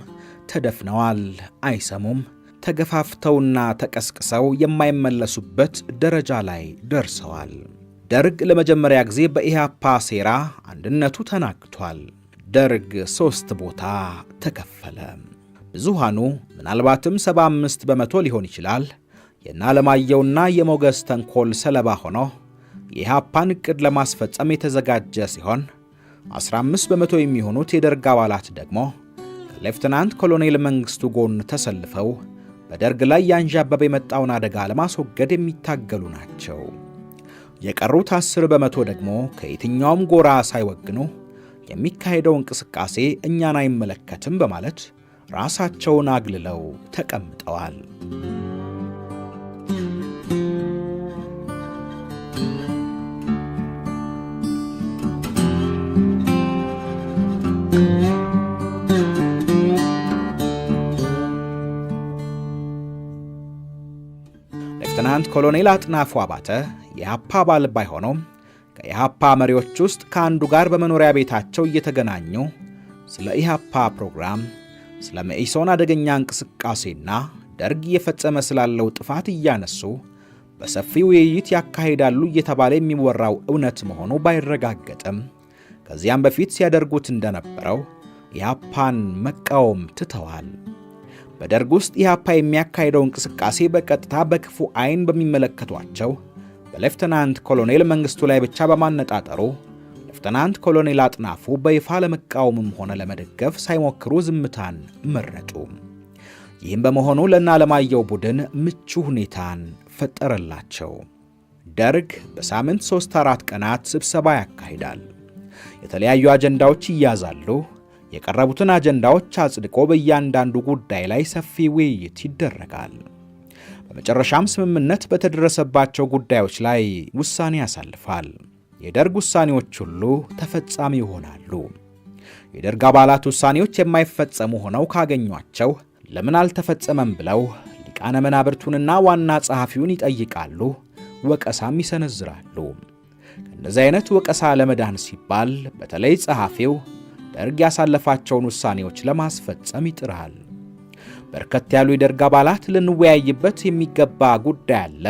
Speaker 1: ተደፍነዋል፣ አይሰሙም። ተገፋፍተውና ተቀስቅሰው የማይመለሱበት ደረጃ ላይ ደርሰዋል። ደርግ ለመጀመሪያ ጊዜ በኢህአፓ ሴራ አንድነቱ ተናግቷል። ደርግ 3 ቦታ ተከፈለ። ብዙሃኑ ምናልባትም 75 በመቶ ሊሆን ይችላል የነ አለማየሁና የሞገስ ተንኮል ሰለባ ሆኖ የኢህአፓን ዕቅድ ለማስፈጸም የተዘጋጀ ሲሆን 15 በመቶ የሚሆኑት የደርግ አባላት ደግሞ ከሌፍተናንት ኮሎኔል መንግስቱ ጎን ተሰልፈው በደርግ ላይ ያንዣበበ የመጣውን አደጋ ለማስወገድ የሚታገሉ ናቸው። የቀሩት 10 በመቶ ደግሞ ከየትኛውም ጎራ ሳይወግኑ የሚካሄደው እንቅስቃሴ እኛን አይመለከትም በማለት ራሳቸውን አግልለው ተቀምጠዋል። ሌፍተናንት ኮሎኔል አጥናፉ አባተ የኢህአፓ አባል ባይሆኑም ከኢህአፓ መሪዎች ውስጥ ከአንዱ ጋር በመኖሪያ ቤታቸው እየተገናኙ ስለ ኢህአፓ ፕሮግራም፣ ስለ መኢሶን አደገኛ እንቅስቃሴና ደርግ እየፈጸመ ስላለው ጥፋት እያነሱ በሰፊው ውይይት ያካሂዳሉ እየተባለ የሚወራው እውነት መሆኑ ባይረጋገጥም ከዚያም በፊት ሲያደርጉት እንደነበረው ኢህአፓን መቃወም ትተዋል። በደርግ ውስጥ ኢህአፓ የሚያካሂደው እንቅስቃሴ በቀጥታ በክፉ ዓይን በሚመለከቷቸው በሌፍተናንት ኮሎኔል መንግስቱ ላይ ብቻ በማነጣጠሩ ሌፍተናንት ኮሎኔል አጥናፉ በይፋ ለመቃወምም ሆነ ለመደገፍ ሳይሞክሩ ዝምታን መረጡ። ይህም በመሆኑ ለእነ አለማየሁ ቡድን ምቹ ሁኔታን ፈጠረላቸው። ደርግ በሳምንት 3-4 ቀናት ስብሰባ ያካሂዳል። የተለያዩ አጀንዳዎች ይያዛሉ። የቀረቡትን አጀንዳዎች አጽድቆ በእያንዳንዱ ጉዳይ ላይ ሰፊ ውይይት ይደረጋል። በመጨረሻም ስምምነት በተደረሰባቸው ጉዳዮች ላይ ውሳኔ ያሳልፋል። የደርግ ውሳኔዎች ሁሉ ተፈጻሚ ይሆናሉ። የደርግ አባላት ውሳኔዎች የማይፈጸሙ ሆነው ካገኟቸው ለምን አልተፈጸመም ብለው ሊቃነ መናብርቱንና ዋና ጸሐፊውን ይጠይቃሉ፣ ወቀሳም ይሰነዝራሉ። ከእነዚህ አይነት ወቀሳ ለመዳን ሲባል በተለይ ጸሐፊው ደርግ ያሳለፋቸውን ውሳኔዎች ለማስፈጸም ይጥራል። በርከት ያሉ የደርግ አባላት ልንወያይበት የሚገባ ጉዳይ አለ፣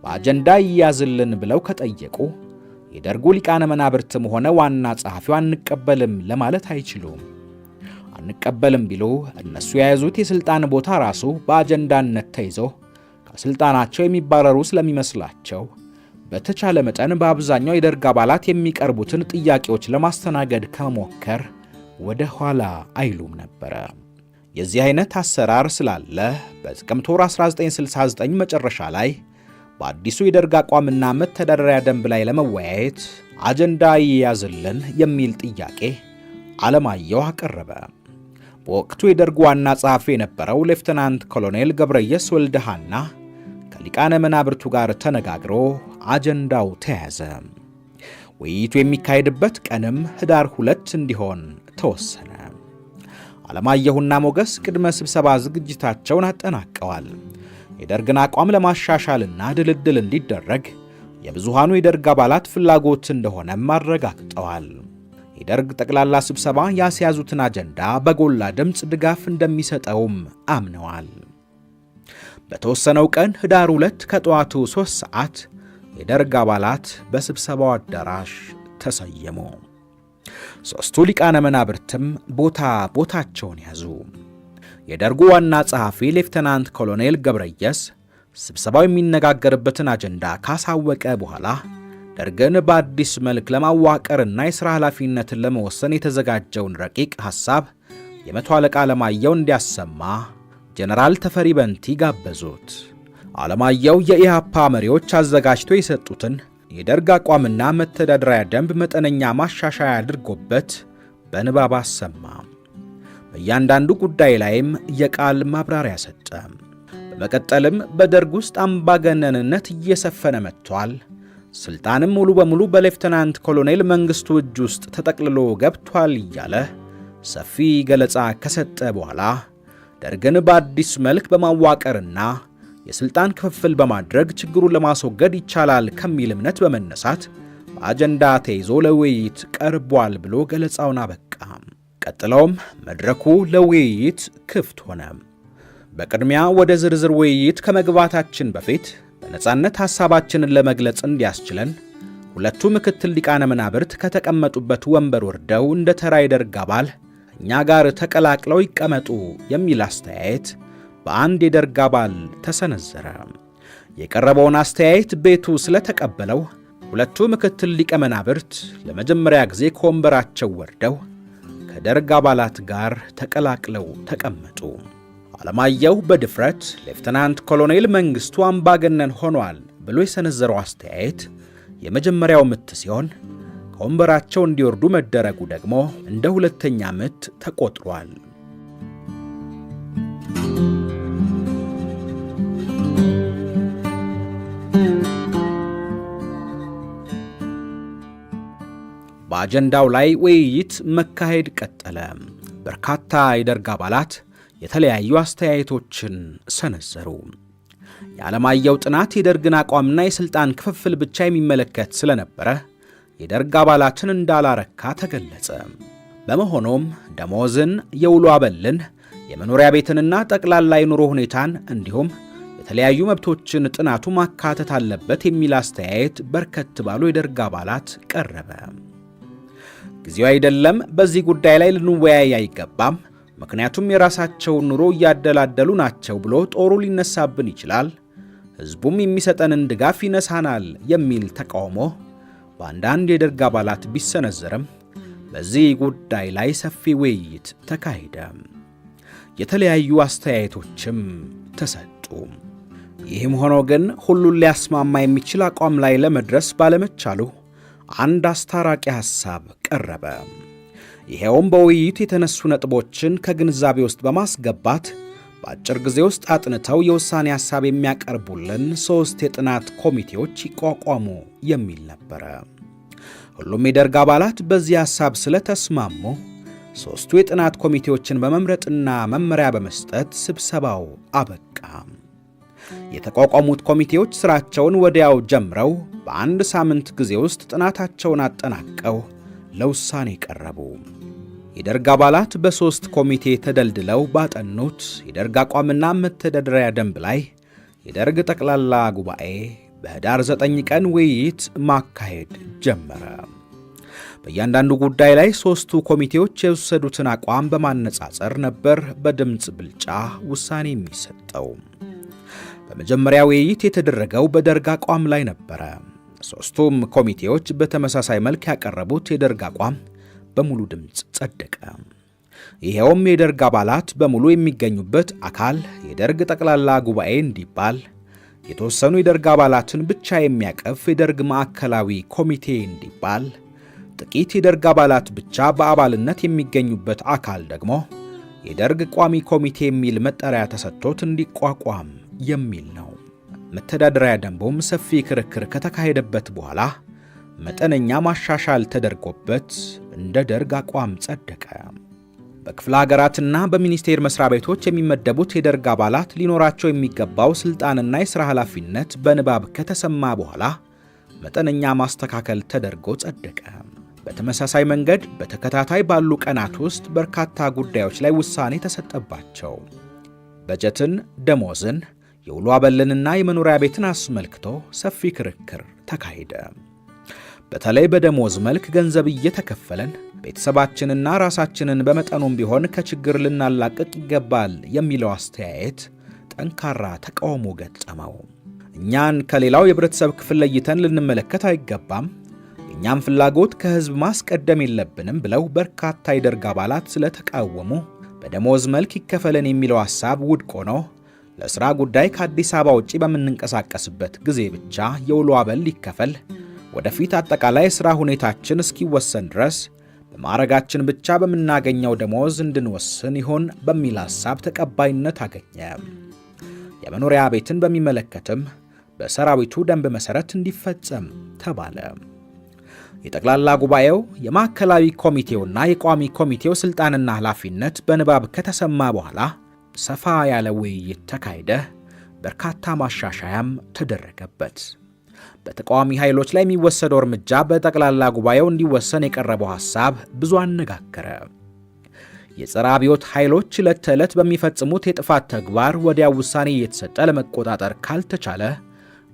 Speaker 1: በአጀንዳ ይያዝልን ብለው ከጠየቁ የደርጉ ሊቃነ መናብርትም ሆነ ዋና ጸሐፊው አንቀበልም ለማለት አይችሉም። አንቀበልም ቢሉ እነሱ የያዙት የሥልጣን ቦታ ራሱ በአጀንዳነት ተይዞ ከሥልጣናቸው የሚባረሩ ስለሚመስላቸው በተቻለ መጠን በአብዛኛው የደርግ አባላት የሚቀርቡትን ጥያቄዎች ለማስተናገድ ከመሞከር ወደ ኋላ አይሉም ነበረ። የዚህ አይነት አሰራር ስላለ በጥቅምት ወር 1969 መጨረሻ ላይ በአዲሱ የደርግ አቋምና መተዳደሪያ ደንብ ላይ ለመወያየት አጀንዳ ይያዝልን የሚል ጥያቄ አለማየሁ አቀረበ። በወቅቱ የደርግ ዋና ጸሐፊ የነበረው ሌፍተናንት ኮሎኔል ገብረየስ ወልደሃና ከሊቃነ መናብርቱ ጋር ተነጋግሮ አጀንዳው ተያዘ። ውይይቱ የሚካሄድበት ቀንም ህዳር 2 እንዲሆን ተወሰነ። አለማየሁና ሞገስ ቅድመ ስብሰባ ዝግጅታቸውን አጠናቀዋል። የደርግን አቋም ለማሻሻልና ድልድል እንዲደረግ የብዙሃኑ የደርግ አባላት ፍላጎት እንደሆነም አረጋግጠዋል። የደርግ ጠቅላላ ስብሰባ ያስያዙትን አጀንዳ በጎላ ድምፅ ድጋፍ እንደሚሰጠውም አምነዋል። በተወሰነው ቀን ህዳር 2 ከጠዋቱ 3 ሰዓት የደርግ አባላት በስብሰባው አዳራሽ ተሰየሙ። ሦስቱ ሊቃነ መናብርትም ቦታቸውን ያዙ። የደርጉ ዋና ጸሐፊ ሌፍተናንት ኮሎኔል ገብረየስ ስብሰባው የሚነጋገርበትን አጀንዳ ካሳወቀ በኋላ ደርግን በአዲስ መልክ ለማዋቀርና የሥራ ኃላፊነትን ለመወሰን የተዘጋጀውን ረቂቅ ሐሳብ የመቶ አለቃ አለማየሁ እንዲያሰማ ጀነራል ተፈሪ በንቲ ጋበዙት። አለማየሁ የኢህአፓ መሪዎች አዘጋጅተው የሰጡትን የደርግ አቋምና መተዳደሪያ ደንብ መጠነኛ ማሻሻያ አድርጎበት በንባብ አሰማ። በእያንዳንዱ ጉዳይ ላይም የቃል ማብራሪያ ሰጠ። በመቀጠልም በደርግ ውስጥ አምባገነንነት እየሰፈነ መጥቷል፣ ስልጣንም ሙሉ በሙሉ በሌፍተናንት ኮሎኔል መንግስቱ እጅ ውስጥ ተጠቅልሎ ገብቷል እያለ ሰፊ ገለጻ ከሰጠ በኋላ ደርግን በአዲስ መልክ በማዋቀርና የስልጣን ክፍፍል በማድረግ ችግሩን ለማስወገድ ይቻላል ከሚል እምነት በመነሳት በአጀንዳ ተይዞ ለውይይት ቀርቧል ብሎ ገለጻውን አበቃ። ቀጥለውም መድረኩ ለውይይት ክፍት ሆነ። በቅድሚያ ወደ ዝርዝር ውይይት ከመግባታችን በፊት በነጻነት ሐሳባችንን ለመግለጽ እንዲያስችለን ሁለቱ ምክትል ሊቃነ መናብርት ከተቀመጡበት ወንበር ወርደው እንደ ተራ የደርግ አባል እኛ ጋር ተቀላቅለው ይቀመጡ የሚል አስተያየት በአንድ የደርግ አባል ተሰነዘረ። የቀረበውን አስተያየት ቤቱ ስለተቀበለው ሁለቱ ምክትል ሊቀ መናብርት ለመጀመሪያ ጊዜ ከወንበራቸው ወርደው ከደርግ አባላት ጋር ተቀላቅለው ተቀመጡ። አለማየሁ በድፍረት ሌፍተናንት ኮሎኔል መንግስቱ አምባገነን ሆኗል ብሎ የሰነዘረው አስተያየት የመጀመሪያው ምት ሲሆን ከወንበራቸው እንዲወርዱ መደረጉ ደግሞ እንደ ሁለተኛ ምት ተቆጥሯል። በአጀንዳው ላይ ውይይት መካሄድ ቀጠለ። በርካታ የደርግ አባላት የተለያዩ አስተያየቶችን ሰነዘሩ። የዓለማየሁ ጥናት የደርግን አቋምና የሥልጣን ክፍፍል ብቻ የሚመለከት ስለነበረ የደርግ አባላትን እንዳላረካ ተገለጸ። በመሆኑም ደሞዝን፣ የውሎ አበልን፣ የመኖሪያ ቤትንና ጠቅላላ የኑሮ ሁኔታን እንዲሁም የተለያዩ መብቶችን ጥናቱ ማካተት አለበት የሚል አስተያየት በርከት ባሉ የደርግ አባላት ቀረበ። ጊዜው አይደለም፣ በዚህ ጉዳይ ላይ ልንወያይ አይገባም፣ ምክንያቱም የራሳቸውን ኑሮ እያደላደሉ ናቸው ብሎ ጦሩ ሊነሳብን ይችላል፣ ሕዝቡም የሚሰጠንን ድጋፍ ይነሳናል የሚል ተቃውሞ በአንዳንድ የደርግ አባላት ቢሰነዘርም በዚህ ጉዳይ ላይ ሰፊ ውይይት ተካሄደ። የተለያዩ አስተያየቶችም ተሰጡ። ይህም ሆኖ ግን ሁሉን ሊያስማማ የሚችል አቋም ላይ ለመድረስ ባለመቻሉ አንድ አስታራቂ ሐሳብ ቀረበ። ይሄውም በውይይቱ የተነሱ ነጥቦችን ከግንዛቤ ውስጥ በማስገባት በአጭር ጊዜ ውስጥ አጥንተው የውሳኔ ሐሳብ የሚያቀርቡልን 3 የጥናት ኮሚቴዎች ይቋቋሙ የሚል ነበረ። ሁሉም የደርግ አባላት በዚህ ሐሳብ ስለተስማሙ 3ቱ የጥናት ኮሚቴዎችን በመምረጥና መመሪያ በመስጠት ስብሰባው አበቃ። የተቋቋሙት ኮሚቴዎች ሥራቸውን ወዲያው ጀምረው በአንድ ሳምንት ጊዜ ውስጥ ጥናታቸውን አጠናቀው ለውሳኔ ቀረቡ። የደርግ አባላት በ3 ኮሚቴ ተደልድለው ባጠኑት የደርግ አቋምና መተዳደሪያ ደንብ ላይ የደርግ ጠቅላላ ጉባኤ በህዳር 9 ቀን ውይይት ማካሄድ ጀመረ። በእያንዳንዱ ጉዳይ ላይ 3ቱ ኮሚቴዎች የወሰዱትን አቋም በማነጻጸር ነበር በድምፅ ብልጫ ውሳኔ የሚሰጠው። በመጀመሪያ ውይይት የተደረገው በደርግ አቋም ላይ ነበረ። 3ቱም ኮሚቴዎች በተመሳሳይ መልክ ያቀረቡት የደርግ አቋም በሙሉ ድምፅ ጸደቀ። ይሄውም የደርግ አባላት በሙሉ የሚገኙበት አካል የደርግ ጠቅላላ ጉባኤ እንዲባል፣ የተወሰኑ የደርግ አባላትን ብቻ የሚያቀፍ የደርግ ማዕከላዊ ኮሚቴ እንዲባል፣ ጥቂት የደርግ አባላት ብቻ በአባልነት የሚገኙበት አካል ደግሞ የደርግ ቋሚ ኮሚቴ የሚል መጠሪያ ተሰጥቶት እንዲቋቋም የሚል ነው። መተዳደሪያ ደንቡም ሰፊ ክርክር ከተካሄደበት በኋላ መጠነኛ ማሻሻል ተደርጎበት እንደ ደርግ አቋም ጸደቀ። በክፍለ ሀገራትና በሚኒስቴር መስሪያ ቤቶች የሚመደቡት የደርግ አባላት ሊኖራቸው የሚገባው ስልጣንና የሥራ ኃላፊነት በንባብ ከተሰማ በኋላ መጠነኛ ማስተካከል ተደርጎ ጸደቀ። በተመሳሳይ መንገድ በተከታታይ ባሉ ቀናት ውስጥ በርካታ ጉዳዮች ላይ ውሳኔ ተሰጠባቸው። በጀትን፣ ደሞዝን፣ የውሎ አበልንና የመኖሪያ ቤትን አስመልክቶ ሰፊ ክርክር ተካሄደ። በተለይ በደሞዝ መልክ ገንዘብ እየተከፈለን ቤተሰባችንና ራሳችንን በመጠኑም ቢሆን ከችግር ልናላቅቅ ይገባል የሚለው አስተያየት ጠንካራ ተቃውሞ ገጠመው። እኛን ከሌላው የህብረተሰብ ክፍል ለይተን ልንመለከት አይገባም፣ የእኛም ፍላጎት ከህዝብ ማስቀደም የለብንም ብለው በርካታ የደርግ አባላት ስለተቃወሙ በደሞዝ መልክ ይከፈለን የሚለው ሐሳብ ውድቅ ሆኖ ለሥራ ጉዳይ ከአዲስ አበባ ውጪ በምንንቀሳቀስበት ጊዜ ብቻ የውሎ አበል ይከፈል፣ ወደፊት አጠቃላይ ሥራ ሁኔታችን እስኪወሰን ድረስ በማዕረጋችን ብቻ በምናገኘው ደሞዝ እንድንወስን ይሆን በሚል ሐሳብ ተቀባይነት አገኘ። የመኖሪያ ቤትን በሚመለከትም በሰራዊቱ ደንብ መሠረት እንዲፈጸም ተባለ። የጠቅላላ ጉባኤው የማዕከላዊ ኮሚቴውና የቋሚ ኮሚቴው ሥልጣንና ኃላፊነት በንባብ ከተሰማ በኋላ ሰፋ ያለ ውይይት ተካሄደ። በርካታ ማሻሻያም ተደረገበት። በተቃዋሚ ኃይሎች ላይ የሚወሰደው እርምጃ በጠቅላላ ጉባኤው እንዲወሰን የቀረበው ሐሳብ ብዙ አነጋገረ። የጸረ አብዮት ኃይሎች ዕለት ተዕለት በሚፈጽሙት የጥፋት ተግባር ወዲያው ውሳኔ እየተሰጠ ለመቆጣጠር ካልተቻለ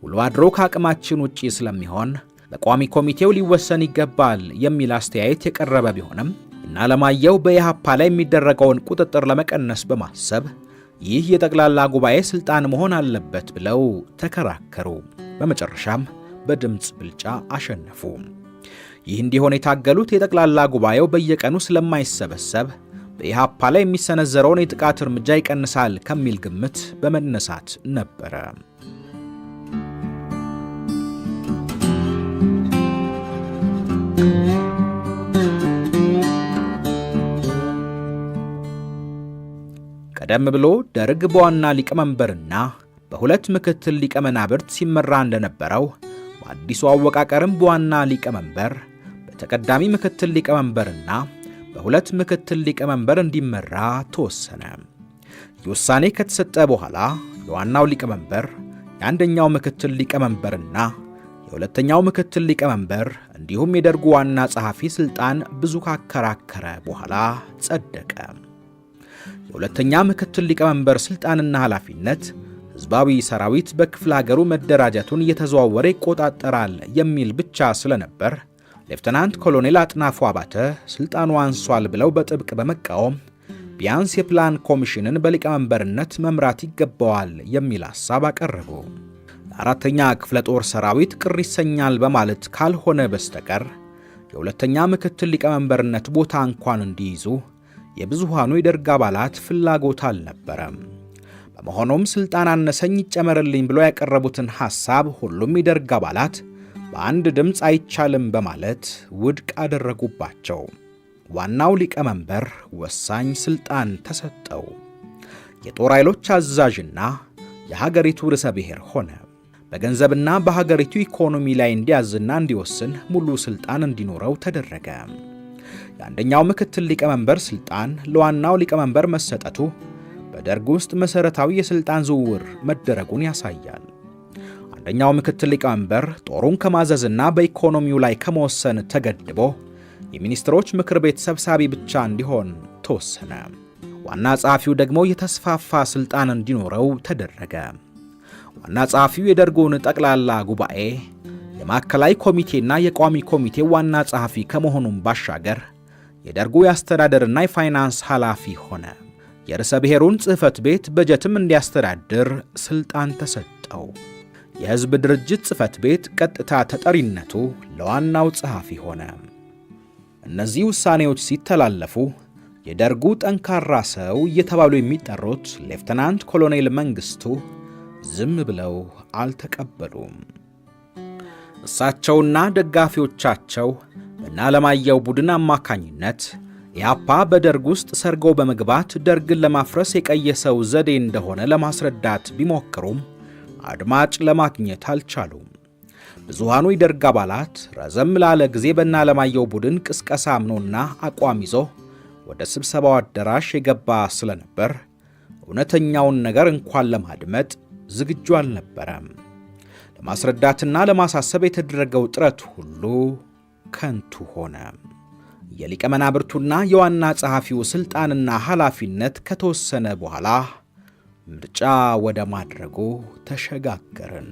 Speaker 1: ውሎ አድሮ ከአቅማችን ውጪ ስለሚሆን በቋሚ ኮሚቴው ሊወሰን ይገባል የሚል አስተያየት የቀረበ ቢሆንም እና ዓለማየሁ በኢህአፓ ላይ የሚደረገውን ቁጥጥር ለመቀነስ በማሰብ ይህ የጠቅላላ ጉባኤ ሥልጣን መሆን አለበት ብለው ተከራከሩ። በመጨረሻም በድምፅ ብልጫ አሸነፉ። ይህ እንዲሆን የታገሉት የጠቅላላ ጉባኤው በየቀኑ ስለማይሰበሰብ በኢህአፓ ላይ የሚሰነዘረውን የጥቃት እርምጃ ይቀንሳል ከሚል ግምት በመነሳት ነበረ። ቀደም ብሎ ደርግ በዋና ሊቀመንበርና በሁለት ምክትል ሊቀመናብርት ሲመራ እንደነበረው በአዲሱ አወቃቀርም በዋና ሊቀመንበር በተቀዳሚ ምክትል ሊቀመንበርና በሁለት ምክትል ሊቀመንበር እንዲመራ ተወሰነ። ይህ ውሳኔ ከተሰጠ በኋላ የዋናው ሊቀመንበር፣ የአንደኛው ምክትል ሊቀመንበርና የሁለተኛው ምክትል ሊቀመንበር እንዲሁም የደርጉ ዋና ጸሐፊ ስልጣን ብዙ ካከራከረ በኋላ ጸደቀ። የሁለተኛ ምክትል ሊቀመንበር ስልጣንና ኃላፊነት ህዝባዊ ሰራዊት በክፍለ ሀገሩ መደራጀቱን እየተዘዋወረ ይቆጣጠራል የሚል ብቻ ስለነበር ሌፍተናንት ኮሎኔል አጥናፉ አባተ ስልጣኑ አንሷል ብለው በጥብቅ በመቃወም ቢያንስ የፕላን ኮሚሽንን በሊቀመንበርነት መምራት ይገባዋል የሚል ሐሳብ አቀረቡ። ለአራተኛ ክፍለ ጦር ሰራዊት ቅር ይሰኛል በማለት ካልሆነ በስተቀር የሁለተኛ ምክትል ሊቀመንበርነት ቦታ እንኳን እንዲይዙ የብዙሃኑ የደርግ አባላት ፍላጎት አልነበረም። በመሆኑም ስልጣን አነሰኝ ይጨመርልኝ ብሎ ያቀረቡትን ሐሳብ ሁሉም የደርግ አባላት በአንድ ድምፅ አይቻልም በማለት ውድቅ አደረጉባቸው። ዋናው ሊቀመንበር ወሳኝ ስልጣን ተሰጠው። የጦር ኃይሎች አዛዥና የሀገሪቱ ርዕሰ ብሔር ሆነ። በገንዘብና በሀገሪቱ ኢኮኖሚ ላይ እንዲያዝና እንዲወስን ሙሉ ስልጣን እንዲኖረው ተደረገ። የአንደኛው ምክትል ሊቀመንበር ስልጣን ለዋናው ሊቀመንበር መሰጠቱ በደርግ ውስጥ መሰረታዊ የስልጣን ዝውውር መደረጉን ያሳያል። አንደኛው ምክትል ሊቀመንበር ጦሩን ከማዘዝና በኢኮኖሚው ላይ ከመወሰን ተገድቦ የሚኒስትሮች ምክር ቤት ሰብሳቢ ብቻ እንዲሆን ተወሰነ። ዋና ጸሐፊው ደግሞ የተስፋፋ ስልጣን እንዲኖረው ተደረገ። ዋና ጸሐፊው የደርጉን ጠቅላላ ጉባኤ፣ የማዕከላዊ ኮሚቴና የቋሚ ኮሚቴ ዋና ጸሐፊ ከመሆኑም ባሻገር የደርጉ የአስተዳደርና የፋይናንስ ኃላፊ ሆነ። የርዕሰ ብሔሩን ጽሕፈት ቤት በጀትም እንዲያስተዳድር ስልጣን ተሰጠው። የሕዝብ ድርጅት ጽሕፈት ቤት ቀጥታ ተጠሪነቱ ለዋናው ጸሐፊ ሆነ። እነዚህ ውሳኔዎች ሲተላለፉ የደርጉ ጠንካራ ሰው እየተባሉ የሚጠሩት ሌፍተናንት ኮሎኔል መንግስቱ ዝም ብለው አልተቀበሉም። እሳቸውና ደጋፊዎቻቸው በእነ አለማየሁ ቡድን አማካኝነት ኢህአፓ በደርግ ውስጥ ሰርገው በመግባት ደርግን ለማፍረስ የቀየሰው ዘዴ እንደሆነ ለማስረዳት ቢሞክሩም አድማጭ ለማግኘት አልቻሉም። ብዙሃኑ የደርግ አባላት ረዘም ላለ ጊዜ በእነ አለማየሁ ቡድን ቅስቀሳ አምኖና አቋም ይዞ ወደ ስብሰባው አዳራሽ የገባ ስለነበር እውነተኛውን ነገር እንኳን ለማድመጥ ዝግጁ አልነበረም። ለማስረዳትና ለማሳሰብ የተደረገው ጥረት ሁሉ ከንቱ ሆነ። የሊቀመናብርቱና የዋና ጸሐፊው ስልጣንና ኃላፊነት ከተወሰነ በኋላ ምርጫ ወደ ማድረጉ ተሸጋገርን።